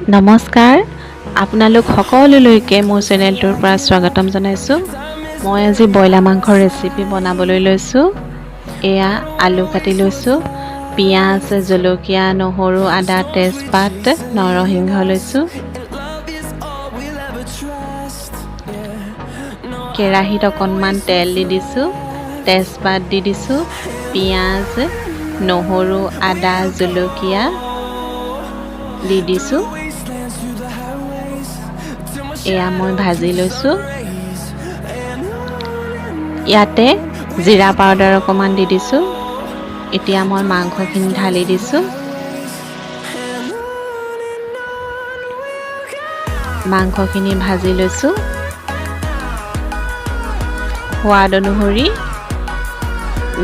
নমস্কাৰ আপোনালোক সকলোলৈকে মোৰ চেনেলটোৰ পৰা স্বাগতম জনাইছোঁ। মই আজি ব্ৰইলাৰ মাংসৰ ৰেচিপি বনাবলৈ লৈছোঁ। এয়া আলু কাটি লৈছোঁ, পিঁয়াজ, জলকীয়া, নহৰু, আদা, তেজপাত, নৰসিংহ লৈছোঁ। কেৰাহীত অকণমান তেল দি দিছোঁ, তেজপাত দি দিছোঁ, পিঁয়াজ, নহৰু, আদা, জলকীয়া দি দিছোঁ। এয়া মই ভাজি লৈছোঁ। ইয়াতে জিৰা পাউডাৰ অকণমান দি দিছোঁ। এতিয়া মই মাংসখিনি ঢালি দিছোঁ। মাংসখিনি ভাজি লৈছোঁ। সোৱাদ অনুসৰি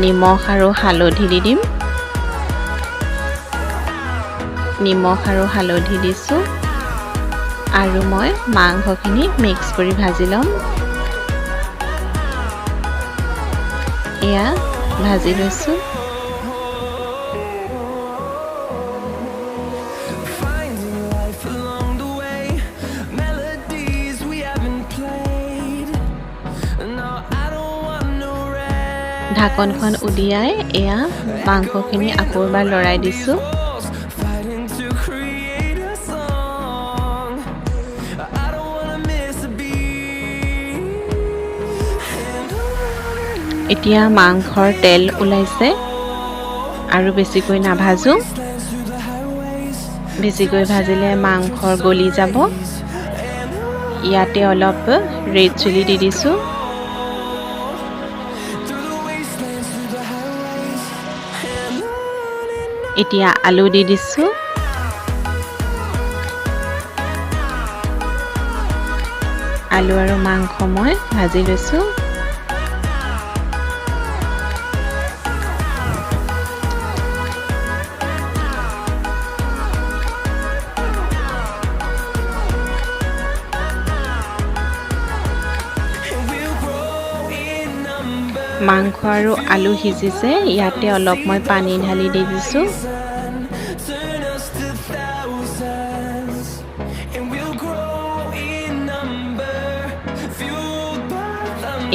নিমখ আৰু হালধি দি দিম। নিমখ আৰু হালধি দিছোঁ আৰু মই মাংসখিনি মিক্স কৰি ভাজি ল'ম। এয়া ভাজি লৈছোঁ। ঢাকনখন উলিয়াই এয়া মাংসখিনি আকৌ এবাৰ লৰাই দিছোঁ। এতিয়া মাংসৰ তেল ওলাইছে আৰু বেছিকৈ নাভাজো। বেছিকৈ ভাজিলে মাংসৰ গলি যাব। ইয়াতে অলপ ৰেড চিলি দি দিছোঁ। এতিয়া আলু দি দিছোঁ। আলু আৰু মাংস মই ভাজি লৈছোঁ। মাংস আৰু আলু সিজিছে। ইয়াতে অলপ মই পানী ঢালি দি দিছোঁ।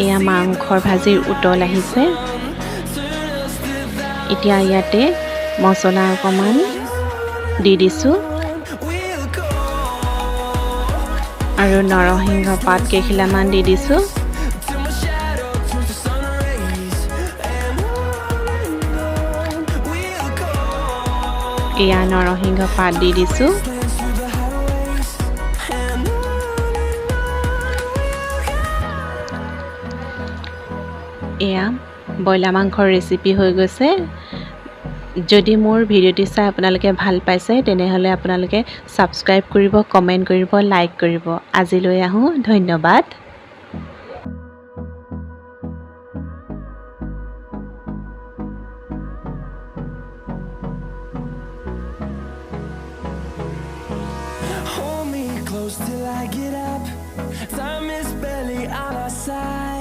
এয়া মাংসৰ ভাজিৰ উতল আহিছে। এতিয়া ইয়াতে মছলা অকণমান দি দিছোঁ আৰু নৰসিংহ পাত কেইখিলামান দি দিছোঁ। এয়া নৰসিংহ পাত দি দিছোঁ। এয়া ব্ৰইলাৰ মাংসৰ ৰেচিপি হৈ গৈছে। যদি মোৰ ভিডিঅ'টি চাই আপোনালোকে ভাল পাইছে তেনেহ'লে আপোনালোকে ছাবস্ক্ৰাইব কৰিব, কমেণ্ট কৰিব, লাইক কৰিব। আজিলৈ আহোঁ, ধন্যবাদ। Hold me close till I get up. Time is barely on our side.